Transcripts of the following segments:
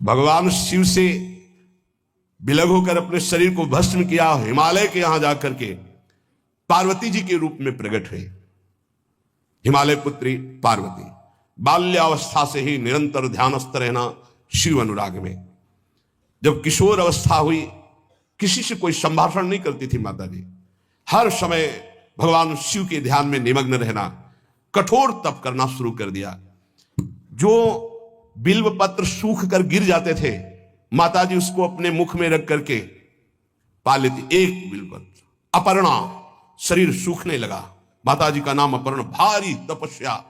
भगवान शिव से विलग होकर अपने शरीर को भस्म किया, हिमालय के यहां जाकर के पार्वती जी के रूप में प्रकट हुए। हिमालय पुत्री पार्वती बाल्यावस्था से ही निरंतर ध्यानस्थ रहना शिव अनुराग में। जब किशोर अवस्था हुई, किसी से कोई संभाषण नहीं करती थी माता जी, हर समय भगवान शिव के ध्यान में निमग्न रहना, कठोर तप करना शुरू कर दिया। जो बिल्व पत्र सूख कर गिर जाते थे, माता जी उसको अपने मुख में रख करके पा लेती। एक बिल्व पत्र, अपर्णा, शरीर सूखने लगा। माता जी का नाम अपर्णा। भारी तपस्या।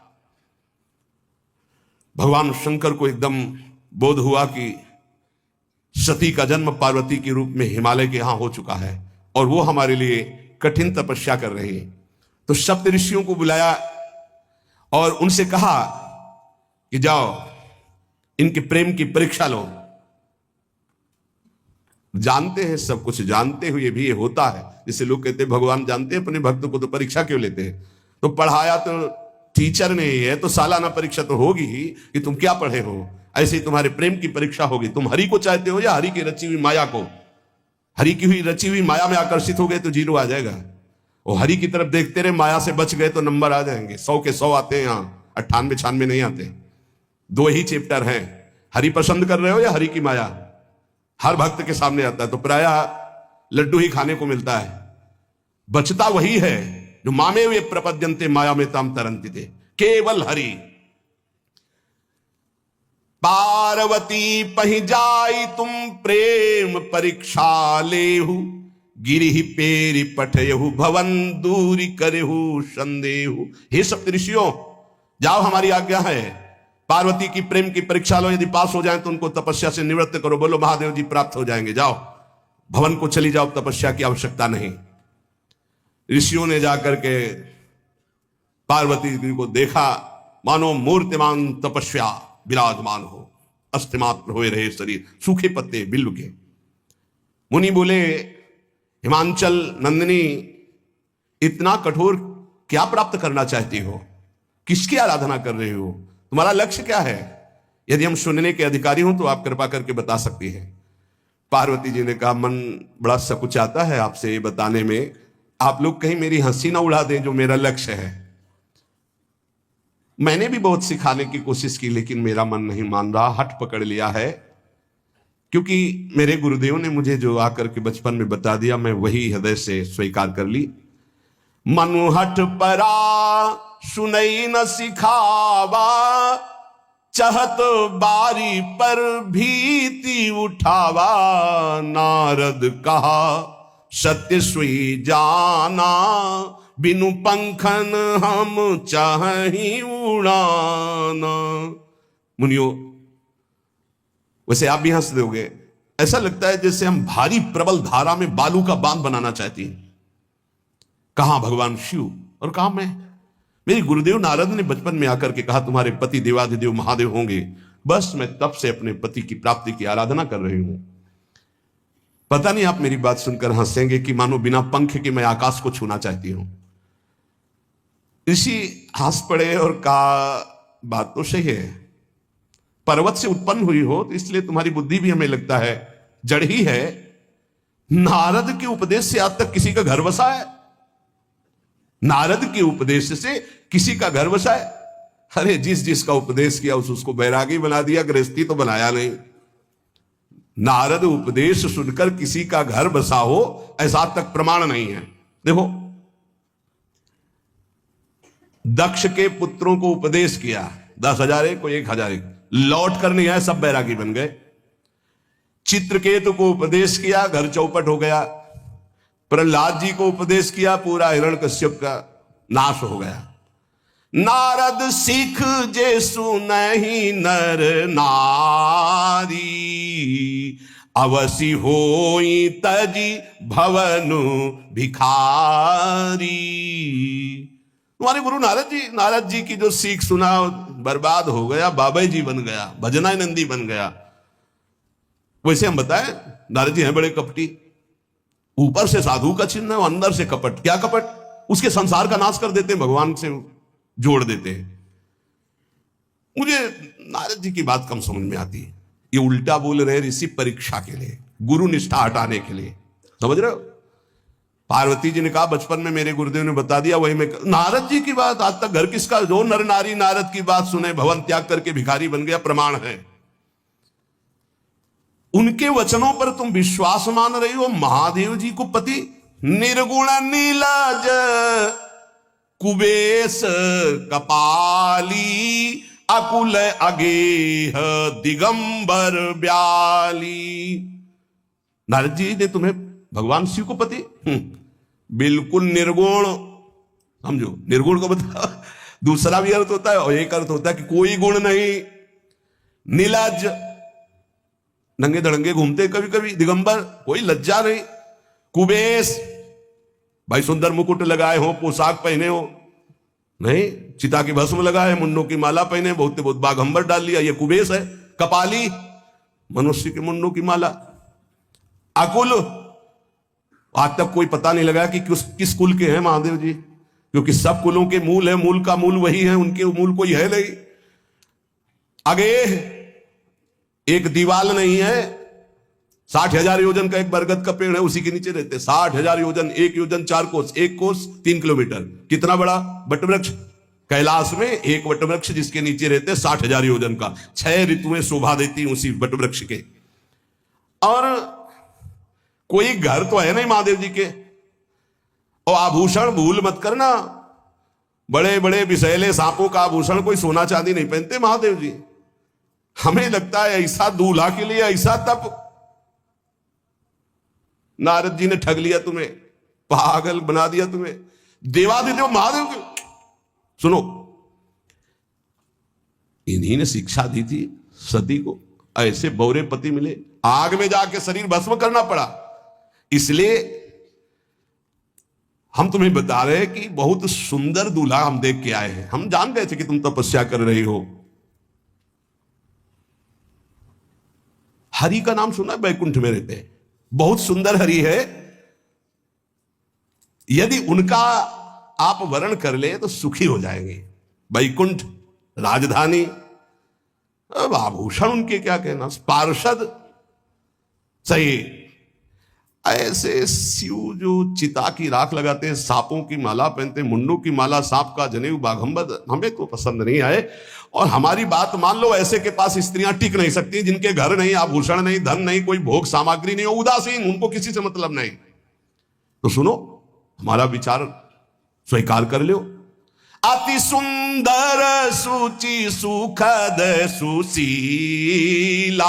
भगवान शंकर को एकदम बोध हुआ कि सती का जन्म पार्वती के रूप में हिमालय के यहां हो चुका है और वो हमारे लिए कठिन तपस्या कर रही है। तो सप्त ऋषियों को बुलाया और उनसे कहा कि जाओ इनके प्रेम की परीक्षा लो। जानते हैं, सब कुछ जानते हुए भी ये होता है। जैसे लोग कहते हैं भगवान जानते हैं अपने भक्त को, तो परीक्षा क्यों लेते हैं? तो पढ़ाया तो टीचर ने ही है, तो सालाना परीक्षा तो होगी ही कि तुम क्या पढ़े हो। ऐसे ही तुम्हारे प्रेम की परीक्षा होगी। तुम हरि को चाहते हो या हरि की रची हुई माया को? हरि की हुई रची हुई माया में आकर्षित हो गए तो 0 आ जाएगा। और हरि की तरफ देखते रहे, माया से बच गए तो नंबर आ जाएंगे। 100 के 100 आते हैं, यहाँ 98 96 नहीं आते। 2 ही चैप्टर हैं, हरि पसंद कर रहे हो या हरि की माया। हर भक्त के सामने आता है तो प्रायः लड्डू ही खाने को मिलता है। बचता वही है जो मामे वे प्रपद्यन्ते माया में ताम तरंति थे, केवल हरि। पार्वती पहि जाई तुम प्रेम परीक्षा लेहु, गिरि पेरि पठयहु भवन दूरी करेहु संदेहु। हे सप्तऋषियों, जाओ, हमारी आज्ञा है, पार्वती की प्रेम की परीक्षा लो। यदि पास हो जाए तो उनको तपस्या से निवृत्त करो। बोलो महादेव जी प्राप्त हो जाएंगे। जाओ भवन को चली जाओ, तपस्या की आवश्यकता नहीं। ऋषियों ने जाकर के पार्वती जी को देखा, मानो मूर्तिमान तपस्या विराजमान हो, अस्थिमात्र हुए रहे शरीर, सूखे पत्ते बिल्व के। मुनि बोले, हिमांचल नंदिनी, इतना कठोर क्या प्राप्त करना चाहती हो? किसकी आराधना कर रही हो? तुम्हारा लक्ष्य क्या है? यदि हम सुनने के अधिकारी हों तो आप कृपा करके बता सकती हैं। पार्वती जी ने कहा, मन बड़ा सकुचाता है आपसे ये बताने में। आप लोग कहीं मेरी हंसी ना उड़ा दें जो मेरा लक्ष्य है। मैंने भी बहुत सिखाने की कोशिश की, लेकिन मेरा मन नहीं मान रहा, हठ पकड़ लिया है। क्योंकि मेरे गुरुदेव ने मुझे जो आकर के बचपन में बता दिया, मैं वही हृदय से स्वीकार कर ली। मनु हठ परा सुनई न सिखावा, चहत बारी पर भीति उठावा। नारद कहा सत्य सुई जाना, बिनु पंखन हम चाही उड़ाना। मुनियो, वैसे आप भी हंस दोगे। ऐसा लगता है जैसे हम भारी प्रबल धारा में बालू का बांध बनाना चाहती हैं। कहां भगवान शिव और कहां मैं? मेरे गुरुदेव नारद ने बचपन में आकर के कहा, तुम्हारे पति देवाधिदेव महादेव होंगे। बस मैं तब से अपने पति की प्राप्ति की आराधना कर रही हूं। पता नहीं आप मेरी बात सुनकर हंसेंगे कि मानो बिना पंख के मैं आकाश को छूना चाहती हूं। ऋषि हंस पड़े और कहा, बात तो सही है, पर्वत से उत्पन्न हुई हो तो इसलिए तुम्हारी बुद्धि भी हमें लगता है जड़ ही है। नारद के उपदेश से आज तक किसी का घर बसा है? नारद के उपदेश से किसी का घर बसा है? अरे जिसका उपदेश किया उसको बैरागी बना दिया, गृहस्थी तो बनाया नहीं। नारद उपदेश सुनकर किसी का घर बसा हो ऐसा तक प्रमाण नहीं है। देखो, दक्ष के पुत्रों को उपदेश किया, 10,000 एक, कोई 1,000 एक, लौट कर नहीं आए, सब बैरागी बन गए। चित्रकेतु को उपदेश किया, घर चौपट हो गया। प्रहलाद जी को उपदेश किया, पूरा हिरण्यकश्यप का नाश हो गया। नारद सिख जे सुनहि नर नारी, अवसि होई तजी भवनु भिखारी। तुम्हारे गुरु नारद जी की जो सीख सुना बर्बाद हो गया, बाबा जी बन गया, भजनानंदी बन गया। वैसे हम बताएं, नारद जी हैं बड़े कपटी, ऊपर से साधु का चिन्ह और अंदर से कपट। क्या कपट? उसके संसार का नाश कर देते हैं, भगवान से जोड़ देते हैं। मुझे नारद जी की बात कम समझ में आती है। ये उल्टा बोल रहे ऋषि परीक्षा के लिए, गुरु निष्ठा हटाने के लिए, समझ रहे हो। पार्वती जी ने कहा बचपन में मेरे गुरुदेव ने बता दिया, वही मैं। नारद जी की बात, आज तक घर किसका, जो नर नारी नारद की बात सुने भवन त्याग करके भिखारी बन गया, प्रमाण है। उनके वचनों पर तुम विश्वास मान रही हो। महादेव जी को पति निर्गुण नीलाज कुबेश कपाली अकुल अगेह दिगंबर ब्याली। नारद जी ने तुम्हें भगवान शिव को पति बिल्कुल निर्गुण समझो। निर्गुण को बता, दूसरा भी अर्थ होता है और एक अर्थ होता है कि कोई गुण नहीं। नीलाज, नंगे धड़ंगे घूमते कभी कभी। दिगंबर, कोई लज्जा नहीं। कुबेश, भाई सुंदर मुकुट लगाए हो, पोशाक पहने हो, नहीं, चिता की भस्म लगाए, मुंडों की माला पहने, बहुत बहुत बाघंबर डाल लिया, ये कुबेश है। कपाली, मनुष्य के मुंडों की माला। अकुल, आज तक कोई पता नहीं लगा कि किस कुल के हैं महादेव जी, क्योंकि सब कुलों के मूल है, मूल का मूल वही है, उनके मूल कोई है नहीं। आगे एक दीवाल नहीं है, 60,000 योजन का एक बरगद का पेड़ है, उसी के नीचे रहते। 60,000 योजन, 1 योजन 4 कोस, 1 कोस 3 किलोमीटर। कितना बड़ा वटवृक्ष कैलाश में, एक वटवृक्ष जिसके नीचे रहते 60,000 योजन का। 6 ऋतुएं शोभा देती उसी वटवृक्ष के। और कोई घर तो है नहीं महादेव जी के। और आभूषण भूल मत करना, बड़े बड़े विषैले सांपों का आभूषण कोई सोना चांदी नहीं पहनते महादेव जी। हमें लगता है ऐसा दूल्हा के लिए ऐसा तप। नारद जी ने ठग लिया तुम्हें, पागल बना दिया तुम्हें। देवादिदेव महादेव के सुनो, इन्हीं ने शिक्षा दी थी सती को, ऐसे बौरे पति मिले, आग में जाके शरीर भस्म करना पड़ा। इसलिए हम तुम्हें बता रहे हैं कि बहुत सुंदर दूल्हा हम देख के आए हैं। हम जान गए थे कि तुम तपस्या कर रही हो। हरि का नाम सुना, बैकुंठ में रहते हैं, बहुत सुंदर हरि है। यदि उनका आप वर्ण कर ले तो सुखी हो जाएंगे। बैकुंठ राजधानी, अब आभूषण उनके क्या कहना, पार्षद सही। ऐसे शिव जो चिता की राख लगाते हैं, सांपों की माला पहनते, मुंडों की माला, सांप का जनेऊ, बाघंबर, हमें तो पसंद नहीं आए। और हमारी बात मान लो, ऐसे के पास स्त्रियां टिक नहीं सकती जिनके घर नहीं, आभूषण नहीं, धन नहीं, कोई भोग सामग्री नहीं हो, उदासीन, उनको किसी से मतलब नहीं। तो सुनो, हमारा विचार स्वीकार कर लो। अति सुंदर सुचि सुखद सुशीला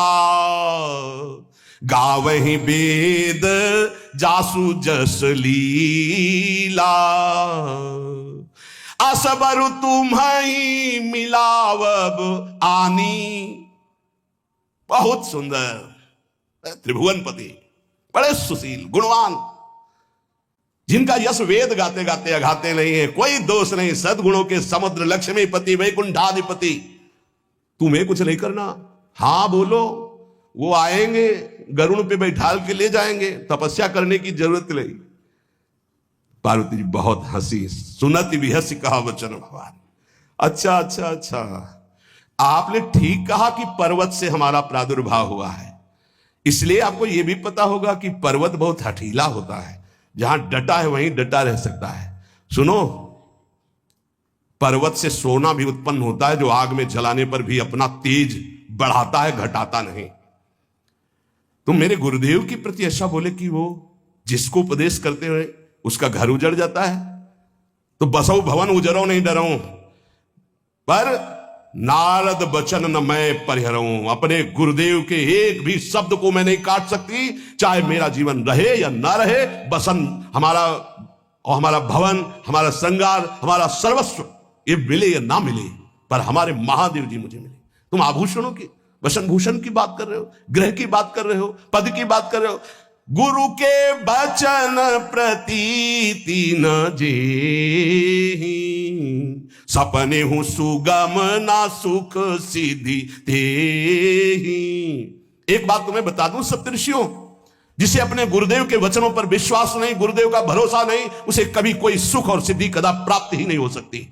गावहि वेद जासु जस लीला असबर तुम्हि मिलावब आनी। बहुत सुंदर त्रिभुवनपति, बड़े सुशील गुणवान, जिनका यश वेद गाते गाते अघाते नहीं है, कोई दोष नहीं, सद्गुणों के समुद्र, लक्ष्मीपति, वैकुंठाधिपति। तुम्हें कुछ नहीं करना, हां बोलो, वो आएंगे, गरुड़ पे बैठाल के ले जाएंगे, तपस्या करने की जरूरत नहीं। पार्वती जी बहुत हंसी, सुनति भी हंसी कहा वचन भगवान। अच्छा अच्छा अच्छा, आपने ठीक कहा कि पर्वत से हमारा प्रादुर्भाव हुआ है। इसलिए आपको यह भी पता होगा कि पर्वत बहुत हठीला होता है, जहां डटा है वहीं डटा रह सकता है। सुनो, पर्वत से सोना भी उत्पन्न होता है, जो आग में जलाने पर भी अपना तेज बढ़ाता है, घटाता नहीं। तुम मेरे गुरुदेव के प्रति ऐसा बोले कि वो जिसको उपदेश करते हुए उसका घर उजड़ जाता है, तो बसो भवन उजरो नहीं डरो, पर नारद बचन न मैं परिहरऊं। अपने गुरुदेव के एक भी शब्द को मैं नहीं काट सकती, चाहे मेरा जीवन रहे या ना रहे। बसन हमारा और हमारा भवन, हमारा श्रृंगार, हमारा सर्वस्व, ये मिले या ना मिले, पर हमारे महादेव जी मुझे मिले। तुम आभूषणों की, वसन भूषण की बात कर रहे हो, ग्रह की बात कर रहे हो, पद की बात कर रहे हो। गुरु के बचन प्रतीति न जेहि, सपने हूं सुगम ना सुख सिद्धि तेहि। एक बात तुम्हें बता दूं सप्तऋषियों, जिसे अपने गुरुदेव के वचनों पर विश्वास नहीं, गुरुदेव का भरोसा नहीं, उसे कभी कोई सुख और सिद्धि कदा प्राप्त ही नहीं हो सकती।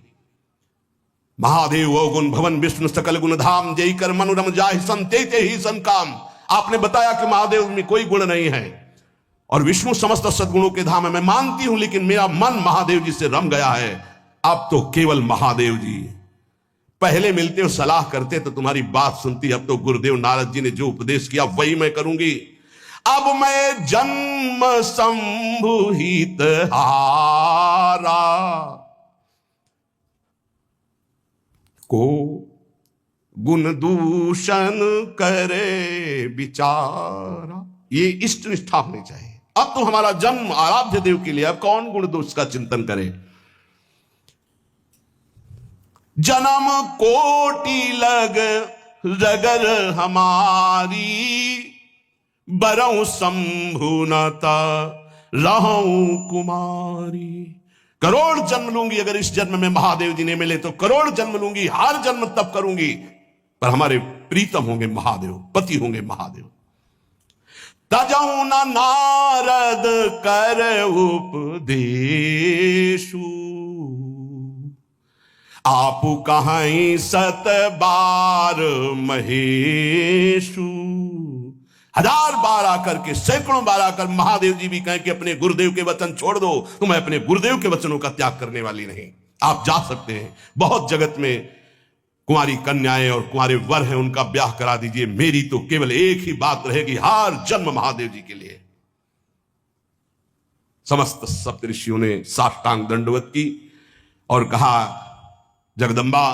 महादेव वो गुण भवन विष्णु सकल गुण धाम, जय कर मनुरम जाहि सन ते ही सन काम। आपने बताया कि महादेव में कोई गुण नहीं है और विष्णु समस्त सद्गुणों के धाम है, मैं मानती हूं, लेकिन मेरा मन महादेव जी से रम गया है। अब तो केवल महादेव जी, पहले मिलते हो सलाह करते तो तुम्हारी बात सुनती, अब तो गुरुदेव नारद जी ने जो उपदेश किया वही मैं करूंगी। अब मैं जन्म संभुहित हारा को गुण दूषण करे विचारा। ये इष्ट निष्ठा होनी चाहिए। अब तो हमारा जन्म आराध्य देव के लिए, अब कौन गुण दोष का चिंतन करे। जन्म कोटि लग रगर हमारी, बरऊ शंभुनता रहूं कुमारी। करोड़ जन्म लूंगी, अगर इस जन्म में महादेव जी ने मिले तो करोड़ जन्म लूंगी, हर जन्म तप करूंगी, पर हमारे प्रीतम होंगे महादेव, पति होंगे महादेव। तजऊ न नारद कर उपदेशु, आप कहीं सत बार महेशु। हजार बार आकर के, सैकड़ों बार आकर महादेव जी भी कहें कि अपने गुरुदेव के वचन छोड़ दो, तो मैं अपने गुरुदेव के वचनों का त्याग करने वाली नहीं। आप जा सकते हैं, बहुत जगत में कुंवारी कन्याएं और कुंवारे वर हैं, उनका ब्याह करा दीजिए। मेरी तो केवल एक ही बात रहेगी, हर जन्म महादेव जी के लिए। समस्त सप्तऋषियों ने साष्टांग दंडवत की और कहा, जगदम्बा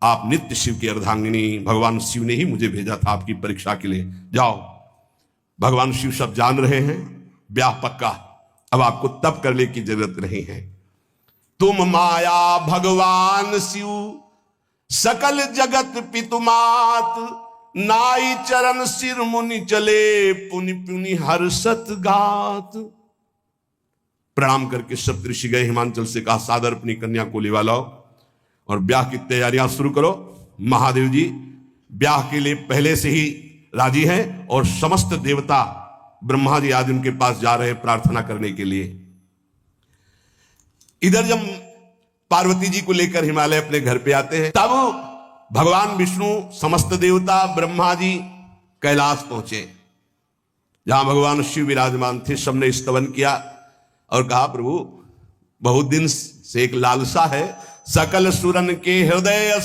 आप नित्य शिव की अर्धांगिनी, भगवान शिव ने ही मुझे भेजा था आपकी परीक्षा के लिए, जाओ। भगवान शिव सब जान रहे हैं, ब्याह पक्का, अब आपको तप करने की जरूरत नहीं है। तुम माया भगवान शिव, सकल जगत पितुमात, नाई चरण सिर मुनि चले, पुनि पुनि हर्षत गात। प्रणाम करके सप्तऋषि गए, हिमांचल से कहा सादर अपनी कन्या को लेवा लाओ और ब्याह की तैयारियां शुरू करो। महादेव जी ब्याह के लिए पहले से ही राजी हैं और समस्त देवता ब्रह्मा जी आदि उनके पास जा रहे हैं प्रार्थना करने के लिए। इधर जब पार्वती जी को लेकर हिमालय अपने घर पे आते हैं, तब भगवान विष्णु, समस्त देवता, ब्रह्मा जी कैलाश पहुंचे, जहां भगवान शिव विराजमान थे। सबने स्तवन किया और कहा, प्रभु बहुत दिन से एक लालसा है, सकल सुरन के हृदय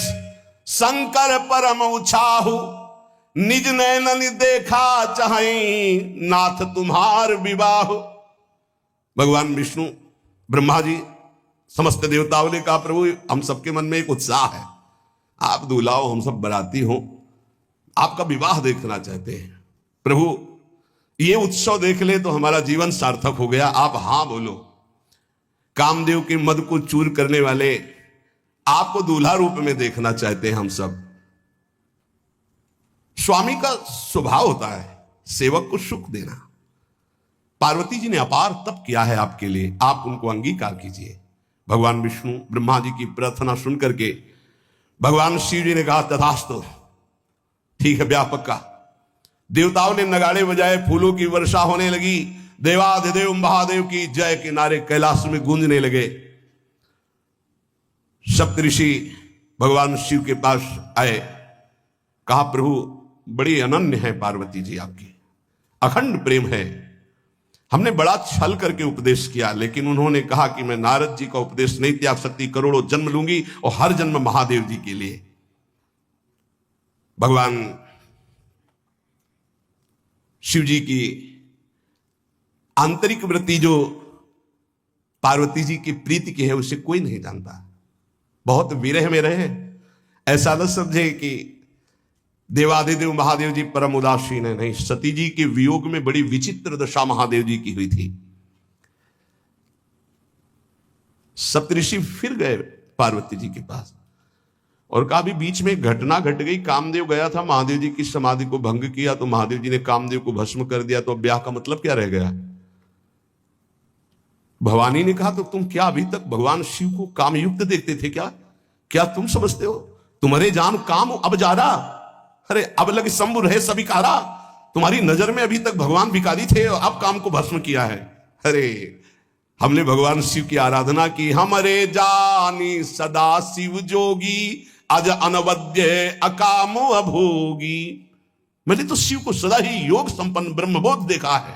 शंकर परम उछाहु, निज नैनन देखा चाहि नाथ तुम्हार विवाह। भगवान विष्णु, ब्रह्मा जी, समस्त देवताओं ने कहा, प्रभु हम सबके मन में एक उत्साह है, आप दूल्हा हो, हम सब बराती हो, आपका विवाह देखना चाहते हैं। प्रभु ये उत्सव देख ले तो हमारा जीवन सार्थक हो गया, आप हां बोलो। कामदेव के मद को चूर करने वाले आपको दूल्हा रूप में देखना चाहते हैं हम सब। स्वामी का स्वभाव होता है सेवक को सुख देना। पार्वती जी ने अपार तप किया है आपके लिए, आप उनको अंगीकार कीजिए। भगवान विष्णु, ब्रह्मा जी की प्रार्थना सुन करके भगवान शिव जी ने कहा, तथास्तु, ठीक है ब्याह पक्का। देवताओं ने नगाड़े बजाए, फूलों की वर्षा होने लगी, देवाधिदेव महादेव की जय के नारे कैलाश में गूंजने लगे। सप्तऋषि भगवान शिव के पास आए, कहा, प्रभु बड़ी अनन्य है पार्वती जी आपकी, अखंड प्रेम है, हमने बड़ा छल करके उपदेश किया, लेकिन उन्होंने कहा कि मैं नारद जी का उपदेश नहीं त्याग सकती, करोड़ों जन्म लूंगी और हर जन्म महादेव जी के लिए। भगवान शिव जी की आंतरिक वृत्ति जो पार्वती जी की प्रीति की है उसे कोई नहीं जानता। बहुत विरह में रहे, ऐसा न समझे कि देवाधिदेव महादेव जी परम उदासीन है, नहीं, सती जी के वियोग में बड़ी विचित्र दशा महादेव जी की हुई थी। सप्तऋषि फिर गए पार्वती जी के पास और कहा, भी बीच में घटना घट गई, कामदेव गया था, महादेव जी की समाधि को भंग किया, तो महादेव जी ने कामदेव को भस्म कर दिया, तो ब्याह का मतलब क्या रह गया। भवानी ने कहा, तो तुम क्या अभी तक भगवान शिव को कामयुक्त देखते थे क्या? क्या तुम समझते हो तुम्हारे जान काम अब जा रहा? अरे अब लगे शंभु रहे सभी कारा, तुम्हारी नजर में अभी तक भगवान भिखारी थे और अब काम को भस्म किया है। अरे हमने भगवान शिव की आराधना की। हमरे जानी सदा शिव जोगी, अज अनवद्य अकामो अभोगी। मैंने तो शिव को सदा ही योग संपन्न ब्रह्मबोध देखा है।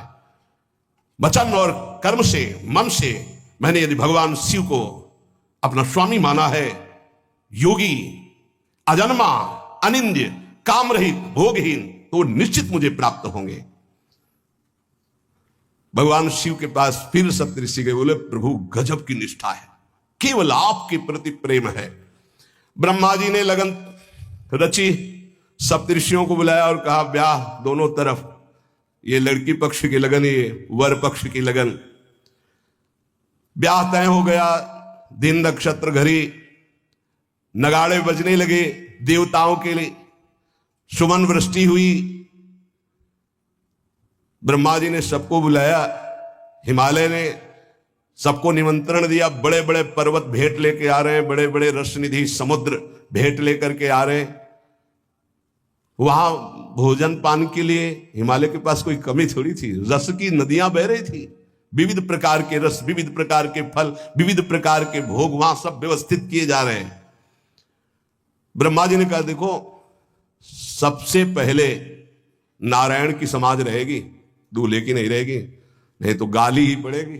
वचन और कर्म से, मन से मैंने यदि भगवान शिव को अपना स्वामी माना है, योगी, अजन्मा, अनिंद्य, काम रहित, भोगहीन, तो निश्चित मुझे प्राप्त होंगे। भगवान शिव के पास फिर सप्तऋषि गए, बोले प्रभु गजब की निष्ठा है, केवल आपके प्रति प्रेम है। ब्रह्मा जी ने लगन रची, सप्तऋषियों को बुलाया और कहा ब्याह दोनों तरफ, ये लड़की पक्ष की लगन, ये वर पक्ष की लगन। ब्याह तय हो गया। दिन नक्षत्र घड़ी, नगाड़े बजने लगे देवताओं के लिए, सुमन वृष्टि हुई। ब्रह्मा जी ने सबको बुलाया, हिमालय ने सबको निमंत्रण दिया। बड़े बड़े पर्वत भेंट लेके आ रहे हैं, बड़े बड़े रसनिधि समुद्र भेंट लेकर के आ रहे हैं। वहां भोजन पान के लिए हिमालय के पास कोई कमी थोड़ी थी, रस की नदियां बह रही थी, विविध प्रकार के रस, विविध प्रकार के फल, विविध प्रकार के भोग वहां सब व्यवस्थित किए जा रहे हैं। ब्रह्मा जी ने कहा देखो, सबसे पहले नारायण की समाज रहेगी, दूल्हे की नहीं रहेगी, नहीं तो गाली ही पड़ेगी।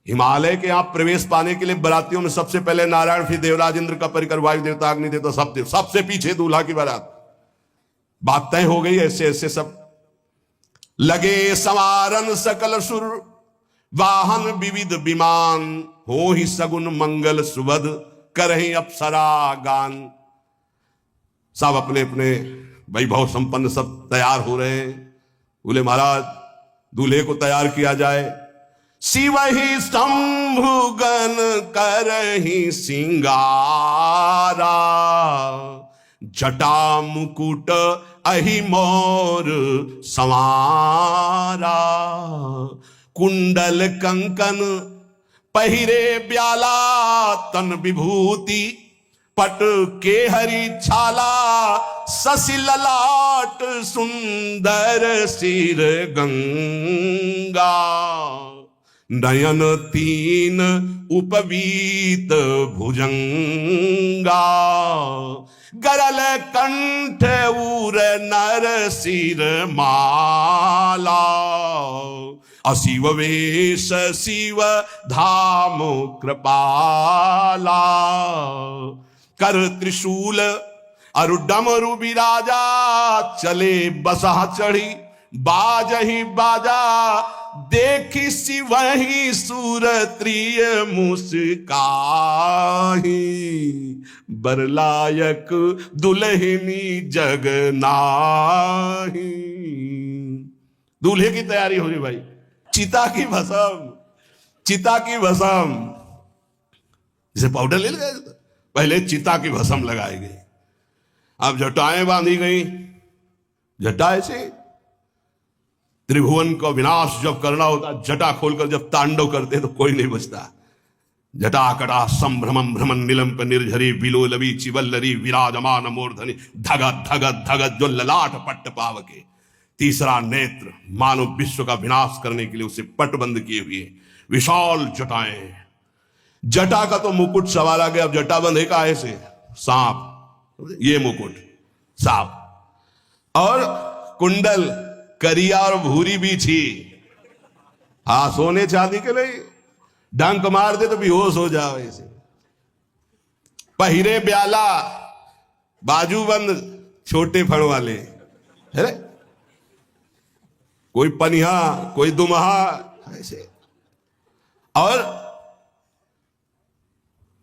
हिमालय के यहां प्रवेश पाने के लिए बरातियों में सबसे पहले नारायण, फिर देवराज इंद्र का परिकर, वायु देवता, अग्नि देवता, सब देव, सबसे पीछे दूल्हा की बारात। बात तय हो गई। ऐसे ऐसे सब लगे संवारन सकल सुर, वाहन विविध विमान, हो ही सगुन मंगल सुबद, करहि अप्सरा गान। सब अपने अपने वैभव संपन्न सब तैयार हो रहे हैं। बोले महाराज दूल्हे को तैयार किया जाए। शिव ही शंभु गण करहि सिंगारा, जटा मुकुट अहि मोर संवारा, कुंडल कंकन पहिरे ब्याला, तन विभूति पट के हरि छाला, शशि ललाट सुंदर सिर गंगा, नयन तीन उपवीत भुजंगा, गरल कंठ उर नर सिर माला, अशिव वेश शिव धाम कृपाला, कर त्रिशूल अरु डमरु बिराजा, चले बसहा चढ़ी बाजही बाजा, देखी शिवहि सुरत्रिय मुस्काही, बरलायक दुल्हनी जग नाही। दूल्हे की तैयारी हो रही भाई, चिता की भस्म, चिता की भस्म, जैसे पाउडर ले गए, पहले चिता की भस्म लगाई गई, अब जटाएं बांधी गई। जटा ऐसे त्रिभुवन का विनाश जब करना होता, जटा खोलकर जब तांडव करते तो कोई नहीं बचता। जटाकटा संभ्रमं भ्रमण निलंप निर्झरी, विलोलवी चिवल्लरी विराजमान मूर्धनि, धगत धगत धगत जो ललाट पट्ट पावके। तीसरा नेत्र मानव विश्व का विनाश करने के लिए उसे पटबंद किए हुए विशाल जटाएं। जटा का तो मुकुट सवार आ गया, अब जटा बंधे का ऐसे सांप, ये मुकुट सांप, और कुंडल करिया और भूरी भी थी। हाँ, सोने चांदी के लिए डंक मार दे तो बेहोश हो जाओ ऐसे। पहिरे ब्याला, बाजूबंद छोटे फण वाले है, कोई पनिहा कोई दुमहा ऐसे, और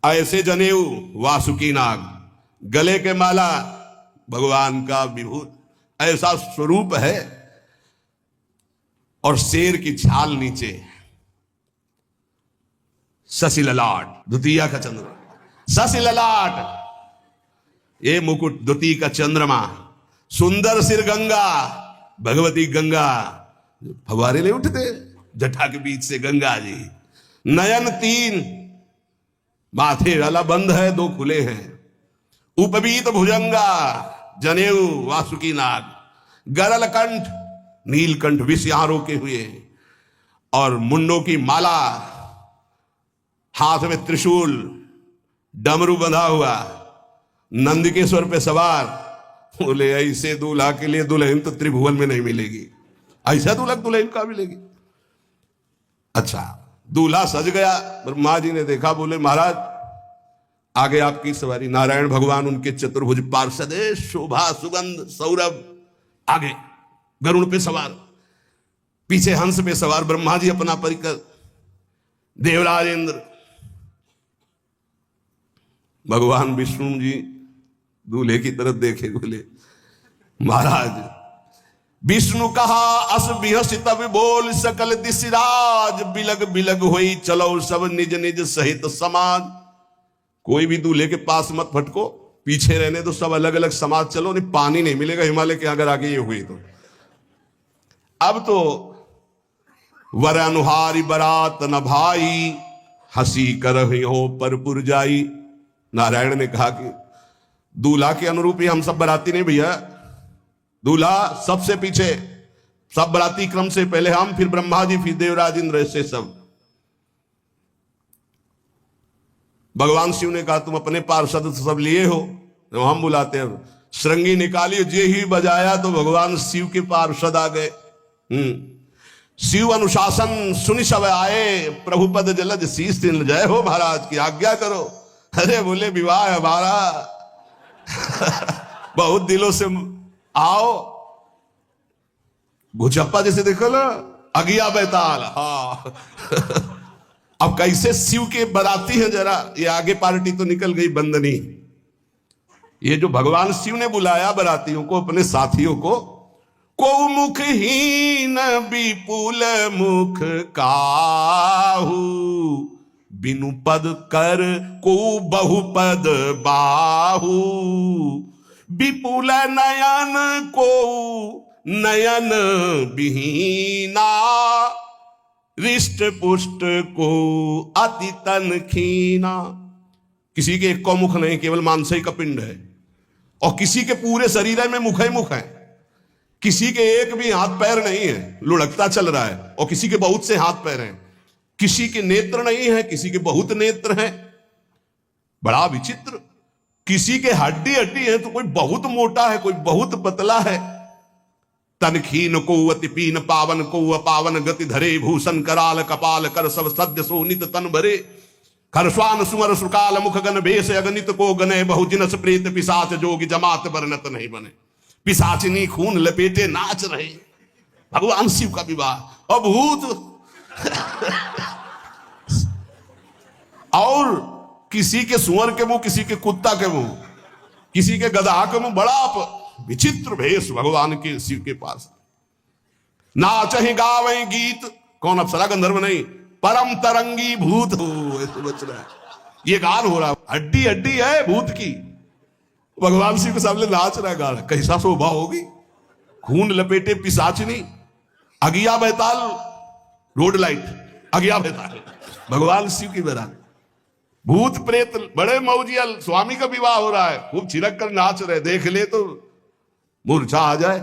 ऐसे जनेऊ वासुकी नाग, गले के माला भगवान का विभूत, ऐसा स्वरूप है, और शेर की छाल नीचे, शशि ललाट, द्वितीय का चंद्रमा, शशि ललाट, ये मुकुट द्वितीय का चंद्रमा, सुंदर सिर गंगा, भगवती गंगा, फवारे नहीं उठते जटा के बीच से गंगा जी, नयन तीन, माथे वाला बंद है, दो खुले हैं, उपवीत भुजंगा, जनेऊ वासुकी नाग, गरल कंठ, नीलकंठ विष यहां रोके हुए, और मुंडों की माला, हाथ में त्रिशूल, डमरू बंधा हुआ, नंदिकेश्वर पे सवार। बोले ऐसे दूल्हा के लिए दुल्हन तो त्रिभुवन में नहीं मिलेगी, ऐसा दूल्हा दुल्हन का मिलेगी। अच्छा, दूल्हा सज गया, ब्रह्मा जी ने देखा, बोले महाराज आगे आपकी सवारी। नारायण भगवान उनके चतुर्भुज पार्षद, शोभा सुगंध सौरभ, आगे गरुड़ पे सवार, पीछे हंस पे सवार ब्रह्मा जी अपना परिकर, देवराज इंद्र, भगवान विष्णु जी दूल्हे की तरफ देखे, बोले महाराज विष्णु कहा अस बिहसी तब बोल सकल दिशराज, बिलग बिलग होई चलो सब निज निज सहित समाज। कोई भी दूल्हे के पास मत फटको, पीछे रहने दो, सब अलग अलग समाज चलो, नहीं पानी नहीं मिलेगा हिमालय के अगर आगे ये हुई तो। अब तो वर अनुहारी बरात न भाई, हंसी कर हो पर पुरजाई। नारायण ने कहा कि दूल्हा के अनुरूप ही हम सब बराती नहीं भैया, दूल्हा सबसे पीछे, सब बराती क्रम से पहले हम, फिर ब्रह्मा जी, फिर देवराज इंद्र, ऐसे सब। भगवान शिव ने कहा तुम अपने पार्षद सब लिए हो, तो हम बुलाते हैं। श्रृंगी निकाली, जे ही बजाया तो भगवान शिव के पार्षद आ गए। शिव अनुशासन सुनि सब आए, प्रभु पद जलद शीस तिन जय हो महाराज की आज्ञा करो। अरे बोले विवाह हमारा बहुत दिलों से आओ। भुजप्पा जैसे देखो ना, अगिया बैताल। हाँ अब कैसे शिव के बराती हैं, जरा ये आगे पार्टी तो निकल गई बंदनी। ये जो भगवान शिव ने बुलाया बरातियों को, अपने साथियों को मुखहीन विपुल मुख काहू, बिनु पद कर को बहुपद बाहू, विपुल नयन को नयन विहीना, रिष्ट पुष्ट को अति तन खीना। किसी के एक को मुख नहीं, केवल मांसई का पिंड है, और किसी के पूरे शरीर में मुख है। किसी के एक भी हाथ पैर नहीं है, लुढ़कता चल रहा है, और किसी के बहुत से हाथ पैर हैं। किसी के नेत्र नहीं है, किसी के बहुत नेत्र हैं। बड़ा विचित्र। किसी के हड्डी हड्डी है तो कोई बहुत मोटा है, कोई बहुत पतला है। तनखीन को अति पीन, पावन को अपावन गति धरे, भूषण कराल कपाल कर सब सद्य सोनित तन भरे। खरस्वान सुमर सुकाल मुख गण भेष, अगणित को गने बहुजिनस प्रेत पिशाच जोगी, जमात बरनत नहीं बने। पिशाचिनी खून लपेटे नाच रहे, भगवान शिव का विवाह। और भूत और किसी के सुअर के मुंह, किसी के कुत्ता के मुंह, किसी के गधा के मुंह। बड़ा विचित्र भेष भगवान के शिव के पास। नाचहि गावहि गीत, कौन अप्सरा गंधर्व नहीं, परम तरंगी भूत हो, ऐसे बच रहा है। ये गान हो रहा है, हड्डी हड्डी है भूत की, भगवान शिव के सामने नाच रहा है, गा रहा है। कैसा शोभा होगी। खून लपेटे पिशाचिनी, अगिया बैताल, रोड लाइट अगिया बैताल, भगवान शिव की बरात। भूत प्रेत बड़े मौजियल, स्वामी का विवाह हो रहा है, खूब छिड़क कर नाच रहे, देख ले तो मूर्छा आ जाए।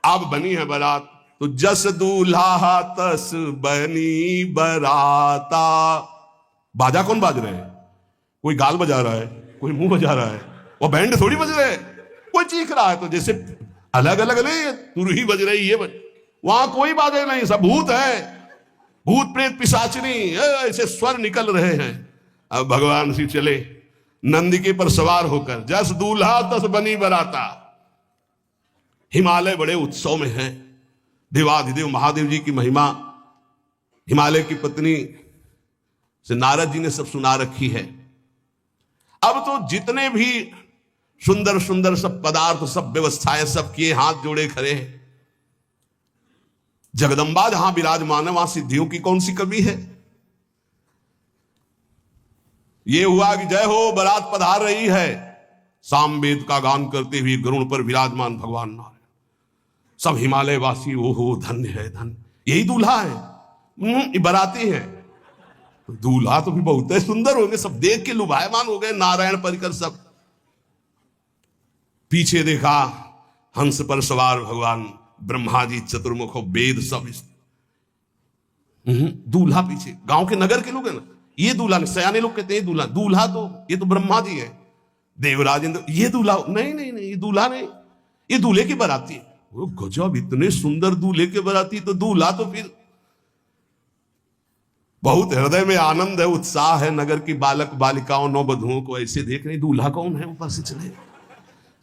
अब बनी है बारात, तो जस दूल्हा तस बनी बराता। बाजा कौन बाज रहे हैं? कोई गाल बजा रहा है, कोई मुंह बजा रहा है, वो बैंड थोड़ी बज रहे हैं। कोई चीख रहा है तो जैसे अलग अलग नहीं, तुरही बज रही है, वहां कोई बाजे नहीं, सब भूत है, भूत प्रेत पिशाचिनी, ऐसे स्वर निकल रहे हैं। अब भगवान शिव चले नंदिके पर सवार होकर, जस दूल्हा तस बनी बराता। हिमालय बड़े उत्सव में है, देवाधिदेव महादेव जी की महिमा हिमालय की पत्नी से नारद जी ने सब सुना रखी है। अब तो जितने भी सुंदर सुंदर सब पदार्थ, सब व्यवस्थाएं, सब किए, हाथ जोड़े खड़े हैं। जगदम्बा जहां विराजमान है, वहां सिद्धियों की कौन सी कमी है। ये हुआ कि जय हो बारात पधार रही है, सामवेद का गान करते हुए गरुड़ पर विराजमान भगवान नारायण। सब हिमालय वासी ओहो धन्य है, धन्य, यही दूल्हा है, बाराती है। दूल्हा तो भी बहुत है, सुंदर होंगे, सब देख के लुभायमान हो गए, नारायण परिकर सब। पीछे देखा हंस पर सवार भगवान ब्रह्मा जी, चतुर्मुख वेद सब दूल्हा पीछे, गांव के नगर के लोग हैं ना, ये दूल्हा नहीं, सयाने लोग कहते हैं दूल्हा, दूल्हा तो ये तो ब्रह्मा जी है, देवराज इंद्र, ये दूल्हा नहीं नहीं नहीं, ये दूल्हा नहीं, ये दूल्हे की बाराती है। वो गजब, इतने सुंदर दूल्हे के बाराती, तो दूल्हा तो फिर बहुत हृदय में आनंद है, उत्साह है, नगर की बालक बालिकाओं नौबधुओं को ऐसे देख रहे, दूल्हा कौन है ऊपर से चले।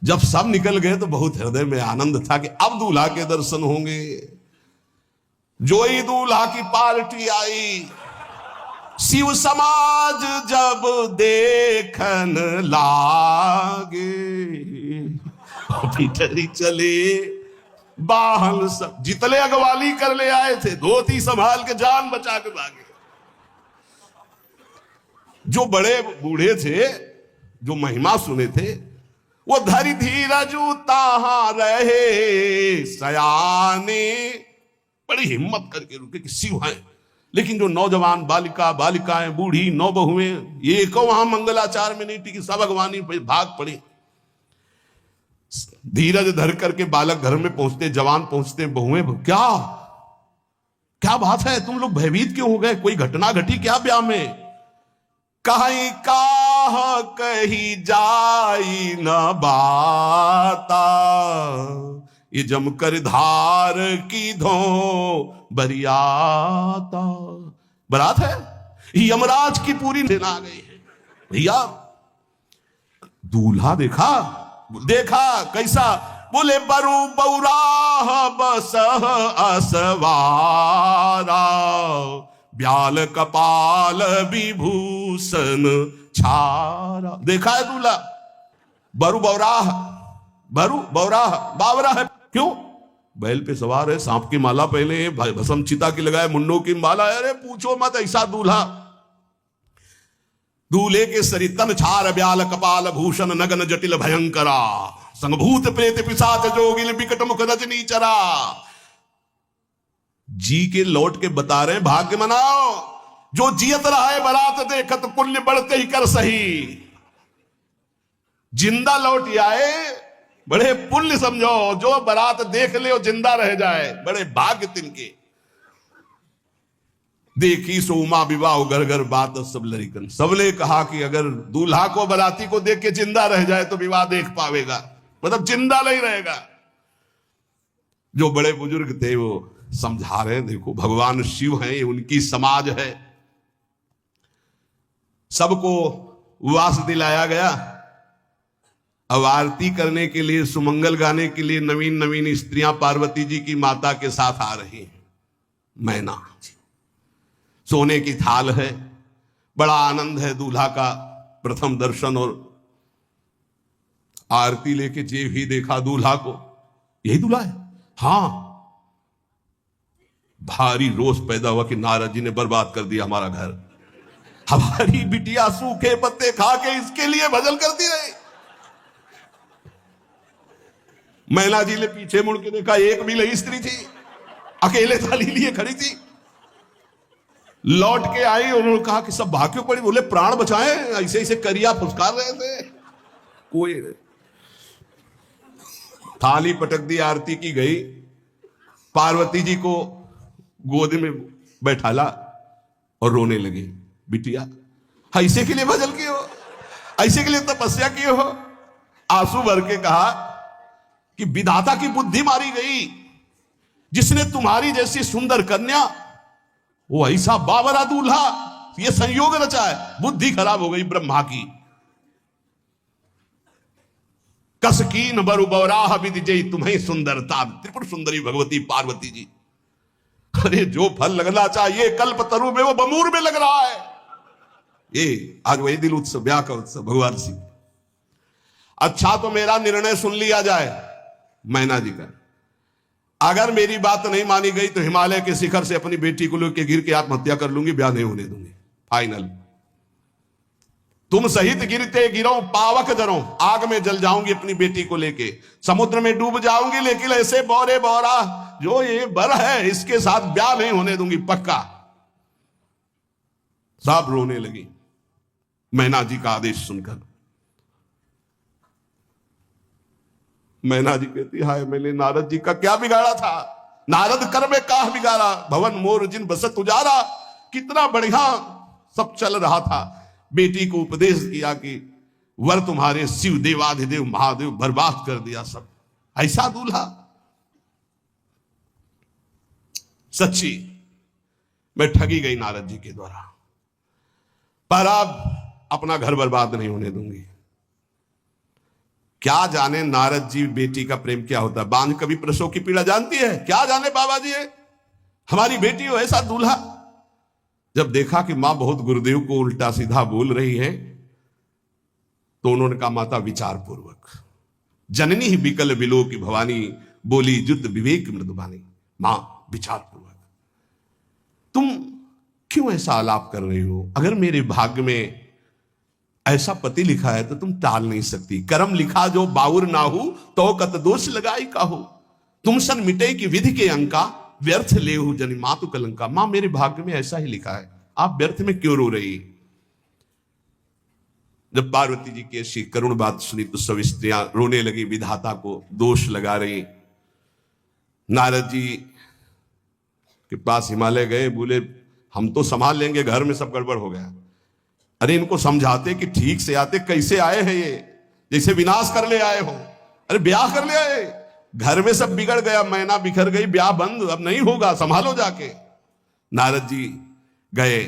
जब सब निकल गए तो बहुत हृदय में आनंद था कि अब दूल्हा के दर्शन होंगे। जोई दूल्हा की पार्टी आई, शिव समाज जब देखन लागे, भीतरी चले बाहन सब, जितने अगवाली कर ले आए थे धोती संभाल के जान बचा के भागे। जो बड़े बूढ़े थे, जो महिमा सुने थे, वो धरि धीरजु ताहां रहे सयाने, बड़ी हिम्मत करके रुके कि शिव हैं। लेकिन जो नौजवान बालिका बालिकाएं बूढ़ी नौबहुएं, ये को वहां मंगलाचार में नहीं टिकी, सब अगवानी भाग पड़ी। धीरज धर करके बालक घर में पहुंचते, जवान पहुंचते, बहुएं क्या क्या बात है, तुम लोग भयभीत क्यों हो गए, कोई घटना घटी क्या ब्याह में। कहीं काह कही जाई न बाता, ये जमकर धार की धो बरियाता। बरात है, यमराज की पूरी सेना आ गई है भैया। दूल्हा देखा कैसा, बोले बरु बौराह बस असवारा, ब्याल कपाल विभूषण छारा। देखा है दूल्हा, बरु बौराह, बरु बौराह बावरा है, क्यों, बैल पे सवार है, सांप की माला पहले, भस्म चिता की लगाए, मुंडों की माला है। अरे पूछो मत, ऐसा दूल्हा। दूल्हे के सरितन छार ब्याल कपाल भूषण नगन जटिल भयंकरा, संभूत प्रेत पिशाच जोगिल विकट मुख रजनी चरा। जी के लौट के बता रहे हैं, भाग्य मनाओ जो जियत रहा है बरात देखत, पुण्य बढ़ते ही कर सही। जिंदा लौट आए बड़े पुण्य समझो, जो बरात देख ले और जिंदा रह जाए, बड़े भाग्य तिनके। देखी सोमा विवाह घर घर बात सब लड़िकन, सबने कहा कि अगर दूल्हा को बराती को देख के जिंदा रह जाए तो विवाह देख पावेगा, मतलब जिंदा नहीं रहेगा। जो बड़े बुजुर्ग थे वो समझा रहे, देखो भगवान शिव हैं, उनकी समाज है, सबको वास दिलाया गया। अब आरती करने के लिए, सुमंगल गाने के लिए नवीन नवीन स्त्रियां पार्वती जी की माता के साथ आ रही हैं। मैना सोने की थाल है, बड़ा आनंद है दूल्हा का प्रथम दर्शन, और आरती लेके जे भी देखा दूल्हा को, यही दूल्हा है। हाँ, भारी रोष पैदा हुआ कि नारद जी ने बर्बाद कर दिया हमारा घर, हमारी बिटिया सूखे पत्ते खा के इसके लिए भजन करती रही। मैना जी ने पीछे मुड़ के देखा, एक भी नहीं स्त्री थी, अकेले थाली लिए खड़ी थी। लौट के आई, उन्होंने कहा कि सब भाग क्यों पड़ी, बोले प्राण बचाए, ऐसे ऐसे करिया फुसकार रहे थे। कोई थाली पटक दी, आरती की गई, पार्वती जी को गोद में बैठाला और रोने लगे। बिटिया ऐसे के लिए भजन किए हो, ऐसे के लिए तपस्या किए हो। आंसू भर के कहा कि विधाता की बुद्धि मारी गई, जिसने तुम्हारी जैसी सुंदर कन्या, वो ऐसा बावरा दूल्हा, ये संयोग रचा है, बुद्धि खराब हो गई ब्रह्मा की। कसकीन बरु बौराह विधि जय तुम्हें सुंदरता, त्रिपुर सुंदरी भगवती पार्वती जी। अरे जो फल लगना चाहिए कल्प तरु में, वो बमूर में लग रहा है। ये आज वही दिल उत्सव, ब्याह का उत्सव भगवान सिंह। अच्छा तो मेरा निर्णय सुन लिया जाए मैना जी का, अगर मेरी बात नहीं मानी गई तो हिमालय के शिखर से अपनी बेटी को लेकर गिर के आत्महत्या कर लूंगी, ब्याह नहीं होने दूंगी। फाइनल, तुम सहित गिरते गिरो पावक जरो, आग में जल जाऊंगी अपनी बेटी को लेके, समुद्र में डूब जाऊंगी, लेकिन ऐसे बोरे बोरा जो ये बर है इसके साथ ब्याह नहीं होने दूंगी, पक्का। सब रोने लगी मैना जी का आदेश सुनकर। मैना जी कहती, हाय मैंने नारद जी का क्या बिगाड़ा था, नारद कर में काह बिगाड़ा, भवन मोर जिन बसत उजारा। कितना बढ़िया सब चल रहा था। बेटी को उपदेश किया कि वर तुम्हारे शिव देवाधिदेव महादेव बर्बाद कर दिया सब। ऐसा दूल्हा, सच्ची मैं ठगी गई नारद जी के द्वारा, पर अब अपना घर बर्बाद नहीं होने दूंगी। क्या जाने नारद जी बेटी का प्रेम क्या होता है। बांझ कभी प्रसव की पीड़ा जानती है, क्या जाने बाबा जी है हमारी बेटी हो ऐसा दूल्हा। जब देखा कि मां बहुत गुरुदेव को उल्टा सीधा बोल रही है, तो उन्होंने कहा माता विचार पूर्वक। जननी ही बिकल बिलो की भवानी, बोली जुत विवेक मृदुबानी। मां विचार पूर्वक, तुम क्यों ऐसा आलाप कर रही हो। अगर मेरे भाग्य में ऐसा पति लिखा है तो तुम टाल नहीं सकती। कर्म लिखा जो बाउर ना हो, तो कत दोष लगाई काहो। तुम सन मिटे की विधि के अंका, व्यर्थ ले हो जनी मातु कलंका। मां मेरे भाग्य में ऐसा ही लिखा है, आप व्यर्थ में क्यों रो रही। जब पार्वती जी की ऐसी करुण बात सुनी तो सब स्त्रियां रोने लगी, विधाता को दोष लगा रही। नारद जी के पास हिमालय गए, बोले हम तो संभाल लेंगे, घर में सब गड़बड़ हो गया। अरे इनको समझाते कि ठीक से आते, कैसे आए हैं ये, जैसे विनाश कर ले आए हो। अरे ब्याह कर ले आए, घर में सब बिगड़ गया, मैना बिखर गई, ब्याह बंद, अब नहीं होगा, संभालो जाके। नारद जी गए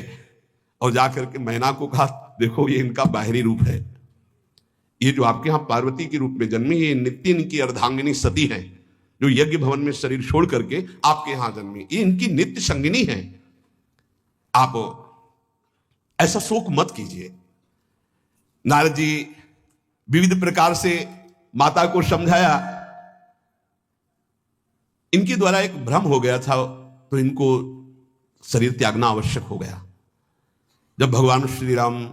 और जाकर के मैना को कहा देखो ये इनका बाहरी रूप है, ये जो आपके यहां पार्वती के रूप में जन्मी, ये नित्य इनकी अर्धांगिनी सती है, जो यज्ञ भवन में शरीर छोड़ करके आपके यहां जन्मी, ये इनकी नित्य संगिनी है। आप ऐसा शोक मत कीजिए। नारद जी विविध प्रकार से माता को समझाया। इनके द्वारा एक भ्रम हो गया था, तो इनको शरीर त्यागना आवश्यक हो गया। जब भगवान श्री राम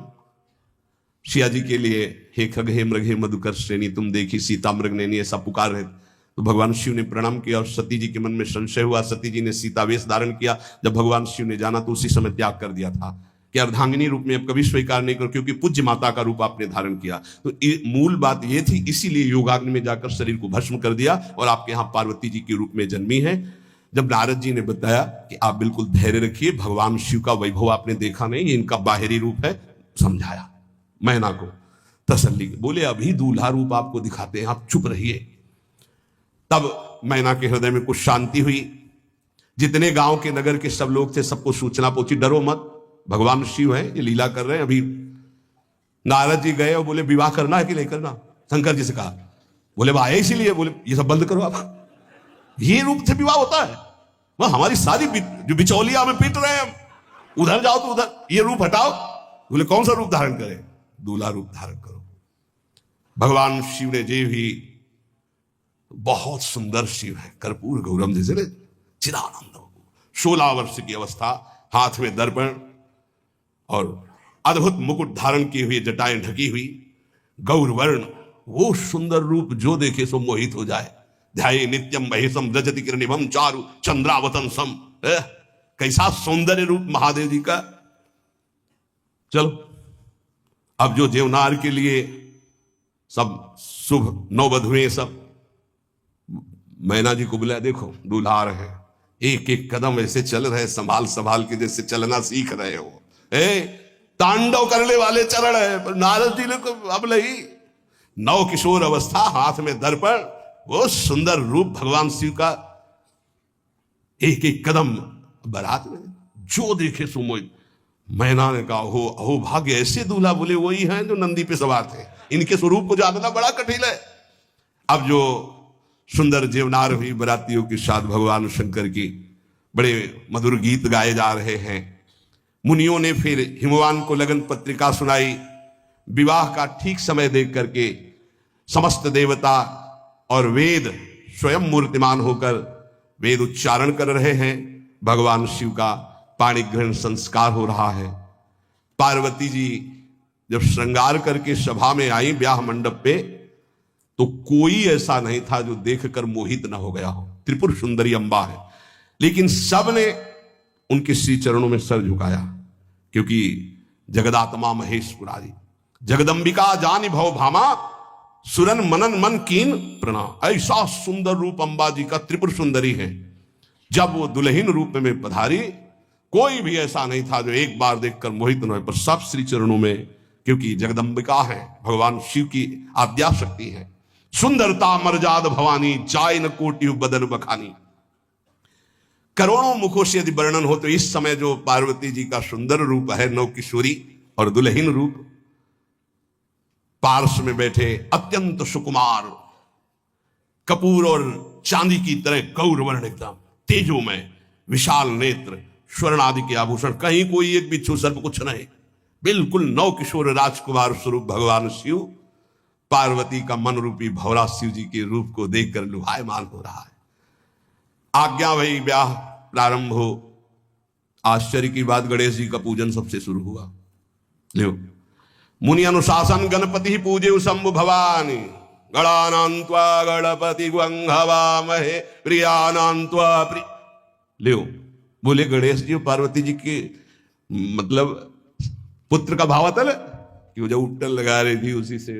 सिया जी के लिए हे खग हे मृग हे मधुकर श्रेणी तुम देखी सीता मृग नैनी ऐसा पुकार रहे, तो भगवान शिव ने प्रणाम किया और सती जी के मन में संशय हुआ। सती जी ने सीता वेश धारण किया। जब भगवान शिव ने जाना तो उसी समय त्याग कर दिया था कि अर्धांगिनी रूप में अब कभी स्वीकार नहीं करो, क्योंकि पूज्य माता का रूप आपने धारण किया। तो मूल बात यह थी, इसीलिए योगाग्नि में जाकर शरीर को भस्म कर दिया और आपके यहां पार्वती जी के रूप में जन्मी है। जब नारद जी ने बताया कि आप बिल्कुल धैर्य रखिए, भगवान शिव का वैभव आपने देखा नहीं, ये इनका बाहरी रूप है, समझाया मैना को तसल्ली। बोले अभी दूल्हा रूप आपको दिखाते हैं, आप चुप रहिए। तब मैना के हृदय में कुछ शांति हुई। जितने गांव के नगर के सब लोग थे सबको सूचना पहुंची, डरो मत, भगवान शिव है, ये लीला कर रहे हैं। अभी नारद जी गए और बोले विवाह करना है कि नहीं करना, शंकर जी से कहा। बोले वह आए इसीलिए, बोले ये सब बंद करो आप, ये रूप से विवाह होता है, वह हमारी सारी जो बिचौलिया में पीट रहे हैं, उधर जाओ तो उधर, ये रूप हटाओ। बोले कौन सा रूप धारण करें, दूल्हा रूप धारण करो। भगवान शिव ने जे भी, बहुत सुंदर शिव है, कर्पूर गौरम जैसे चिदानंद, 16 वर्ष की अवस्था, हाथ में दर्पण और अद्भुत मुकुट धारण किए हुए, जटाएं ढकी हुई, गौरवर्ण, वो सुंदर रूप जो देखे सो मोहित हो जाए। ध्याये नित्यम महेशम रजति किरणिभम चारु चंद्रावतन सम। कैसा सौंदर्य रूप महादेव जी का। चलो अब जो देवनार के लिए सब शुभ नौवधुएं सब मैना जी को बुलाया, देखो दूल्हा आ रहे हैं, एक एक कदम ऐसे चल रहे, संभाल संभाल के जैसे चलना सीख रहे हो। तांडव करने वाले चरण है, पर नारद जी ने अब नहीं, नव किशोर अवस्था, हाथ में दर्पण, वो सुंदर रूप भगवान शिव का, एक एक कदम बारात में जो देखे सो मोहित। मैना ने कहा हो अहो भाग्य, ऐसे दूल्हा। बोले वही हैं जो नंदी पे सवार थे, इनके स्वरूप को जानना बड़ा कठिन है। अब जो सुंदर जेवनार हुई बरातियों के साथ भगवान शंकर की बड़े मधुर गीत गाए जा रहे हैं। मुनियों ने फिर हिमवान को लगन पत्रिका सुनाई। विवाह का ठीक समय देख करके समस्त देवता और वेद स्वयं मूर्तिमान होकर वेद उच्चारण कर रहे हैं। भगवान शिव का पाणी ग्रहण संस्कार हो रहा है। पार्वती जी जब श्रृंगार करके सभा में आई ब्याह मंडप पे, तो कोई ऐसा नहीं था जो देखकर मोहित ना हो गया हो। त्रिपुर सुंदरी अंबा है, लेकिन सब ने उनके श्री चरणों में सर झुकाया, क्योंकि जगदात्मा महेश पुरारी जगदंबिका जानी भव भामा सुरन मनन मन कीन प्रणाम। ऐसा सुंदर रूप अंबा जी का, त्रिपुर सुंदरी है। जब वो दुल्हन रूप में पधारी, कोई भी ऐसा नहीं था जो एक बार देखकर मोहित न हो, पर सब श्री चरणों में, क्योंकि जगदम्बिका है, भगवान शिव की आद्या शक्ति है। सुंदरता मर्याद भवानी, जाय न कोटि बदन बखानी। करोड़ों मुखों से यदि वर्णन हो तो इस समय जो पार्वती जी का सुंदर रूप है, नव किशोरी और दुल्हन रूप, पार्श्व में बैठे अत्यंत सुकुमार, कपूर और चांदी की तरह गौर वर्ण, एकदम तेजोमय, विशाल नेत्र, स्वर्ण आदि के आभूषण, कहीं कोई एक बिच्छू सर्प कुछ नहीं, बिल्कुल नव किशोर राजकुमार स्वरूप भगवान शिव पार्वती का मन रूपी भौरा शिव जी के रूप को देखकर लुभायमान हो रहा है। आज्ञा भई, ब्याह प्रारंभ हो। आश्चर्य की बात, गणेश जी का पूजन सबसे शुरू हुआ। लो, मुनि अनुशासन गणपति पूजे शंभु भवानी, गणानान्त्वा गणपति गंघवामहे प्रियानान्त्वा प्रिय। लो, बोले गणेश जी पार्वती जी के मतलब पुत्र का भावातल कि वो जो उट्टल लगा रही थी उसी से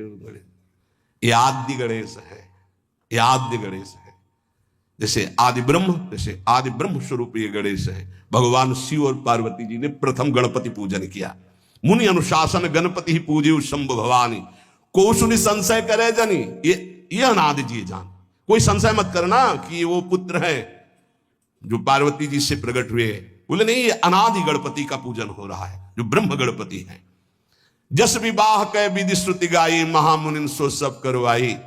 ये आदि गणेश है, ये आद्य गणेश है। जैसे आदि ब्रह्म, जैसे आदि ब्रह्म स्वरूप ये गणेश है। भगवान शिव और पार्वती जी ने प्रथम गणपति पूजन किया। मुनि अनुशासन गणपति ही पूजे शंभु भवानी, को सुनि संशय करे जनी, ये अनादि जी जान, कोई संशय मत करना कि वो पुत्र है जो पार्वती जी से प्रकट हुए। बोले नहीं, ये अनादि गणपति का पूजन हो रहा है जो ब्रह्म गणपति है। जस विवाह कै विधि श्रुति गाई, महामुनि सो सब करवाई,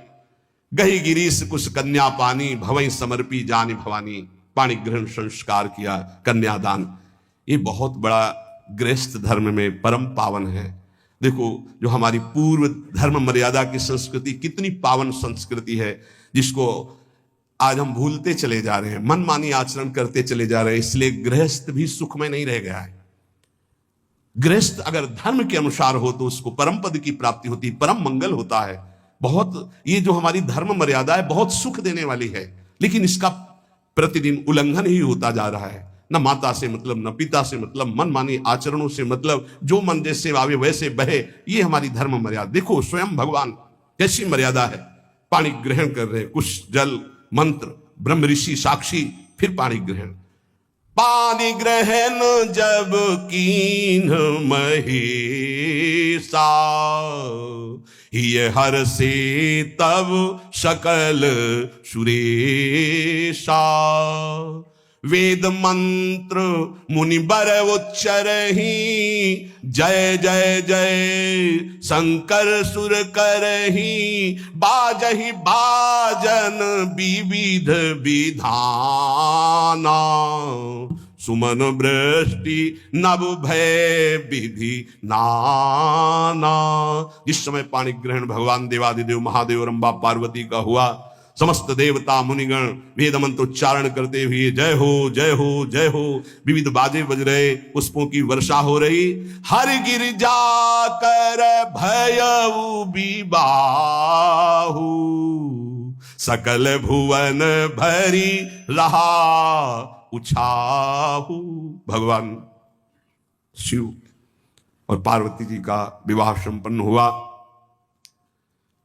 गही गिरीश कुछ कन्या पानी, भवई समर्पी जानी भवानी। पाणी ग्रहण संस्कार किया, कन्यादान, ये बहुत बड़ा गृहस्थ धर्म में परम पावन है। देखो, जो हमारी पूर्व धर्म मर्यादा की संस्कृति कितनी पावन संस्कृति है, जिसको आज हम भूलते चले जा रहे हैं, मनमानी आचरण करते चले जा रहे हैं। इसलिए गृहस्थ भी सुख में नहीं रह गया है। गृहस्थ अगर धर्म के अनुसार हो तो उसको परम पद की प्राप्ति होती, परम मंगल होता है। बहुत, ये जो हमारी धर्म मर्यादा है बहुत सुख देने वाली है, लेकिन इसका प्रतिदिन उल्लंघन ही होता जा रहा है। न माता से मतलब, न पिता से मतलब, मनमानी आचरणों से मतलब, जो मन जैसे आवे वैसे बहे, ये हमारी धर्म मर्यादा। देखो स्वयं भगवान कैसी मर्यादा है, पानी ग्रहण कर रहे, कुछ जल मंत्र, ब्रह्म ऋषि साक्षी, फिर पानी ग्रहण। पानी ग्रहण जब कीन महेशा, ये हर से तब सकल सुरेशा। वेद मंत्र मुनि बर उच्चरहि, जय जय जय शंकर सुर करहि। बाजहि बाजन विविध विधाना, सुमन वृष्टि नभ भय विधि नाना। जिस समय पाणी ग्रहण भगवान देवादिदेव महादेव और अम्बा पार्वती का हुआ, समस्त देवता मुनिगण वेद मंत्र उच्चारण करते हुए जय हो जय हो जय हो, विविध बाजे बज रहे, पुष्पों की वर्षा हो रही। हर गिरिजा कर भयउ विबाहु, सकल भुवन भरी रहा उछाहु। भगवान शिव और पार्वती जी का विवाह संपन्न हुआ।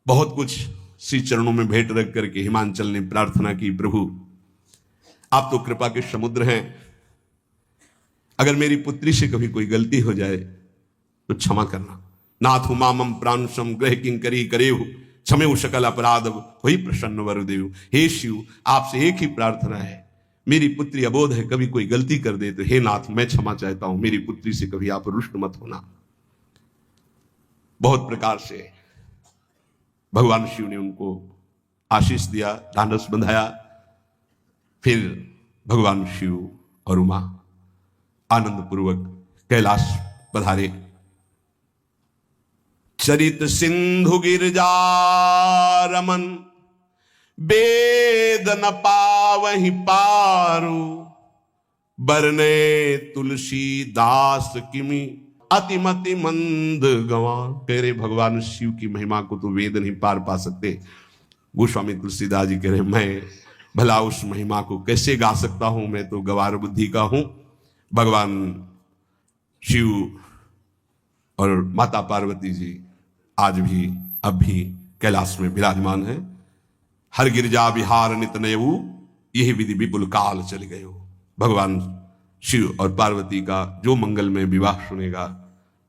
बहुत कुछ श्री चरणों में भेंट रख करके हिमांचल ने प्रार्थना की, प्रभु आप तो कृपा के समुद्र हैं, अगर मेरी पुत्री से कभी कोई गलती हो जाए तो क्षमा करना। नाथ मामम प्राणसम ग्रह किंकरी करेहु, क्षमेउ सकल अपराध होई प्रसन्न वरदेव। हे शिव, आपसे एक ही प्रार्थना है, मेरी पुत्री अबोध है, कभी कोई गलती कर दे तो हे नाथ मैं क्षमा चाहता हूं, मेरी पुत्री से कभी आप रुष्ट मत होना। बहुत प्रकार से भगवान शिव ने उनको आशीष दिया, ढांढस बंधाया। फिर भगवान शिव और उमा आनंद पूर्वक कैलाश पधारे। चरित सिंधु गिरजा रमन, वेद न पावहि पारु। बरने तुलसी दास किमि, अतिमति मंद गंवा। कह रहे भगवान शिव की महिमा को तो वेद नहीं पार पा सकते। गोस्वामी तुलसीदास जी कह रहे मैं भला उस महिमा को कैसे गा सकता हूं, मैं तो गवार बुद्धि का हूं। भगवान शिव और माता पार्वती जी आज भी अब भी कैलाश में विराजमान है। हर गिरजा विहार नित नयऊ, यही विधि विपुल काल चल गए हो। भगवान शिव और पार्वती का जो मंगलमय विवाह सुनेगा,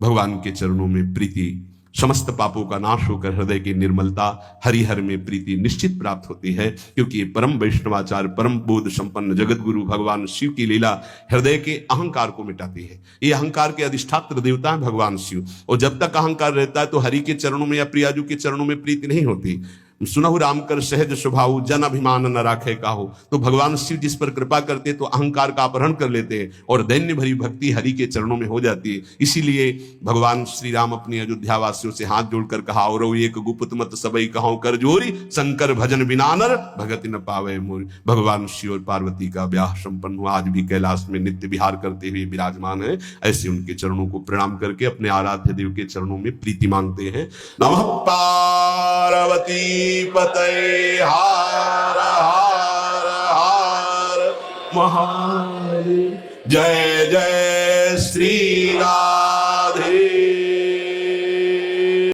भगवान के चरणों में प्रीति, समस्त पापों का नाश होकर हृदय की निर्मलता, हरिहर में प्रीति निश्चित प्राप्त होती है। क्योंकि ये परम वैष्णवाचार, परम बोध संपन्न जगत गुरु भगवान शिव की लीला हृदय के अहंकार को मिटाती है। ये अहंकार के अधिष्ठात्र देवता है भगवान शिव, और जब तक अहंकार रहता है तो हरि के चरणों में या प्रियाजू के चरणों में प्रीति नहीं होती। सुनहु राम कर सहज स्वभाव, जन अभिमान न राखे काहू। तो भगवान शिव जिस पर कृपा करते तो अहंकार का अपहरण कर लेते हैं और दैन्य भरी भक्ति हरि के चरणों में हो जाती है। इसीलिए भगवान श्री राम अपनी अयोध्या वासियों से हाथ जोड़कर कहा, और एक गुप्त मत सबई कहो कर जोरी, शंकर भजन बिना नर भगति न पावे मोरी। भगवान शिव और पार्वती का ब्याह संपन्न हुआ, आज भी कैलाश में नित्य विहार करते हुए विराजमान है। ऐसे उनके चरणों को प्रणाम करके अपने आराध्य देव के चरणों में प्रीति मांगते हैं। नमः पार्वती पतये हार हार हार महादेव। जय जय श्री राम।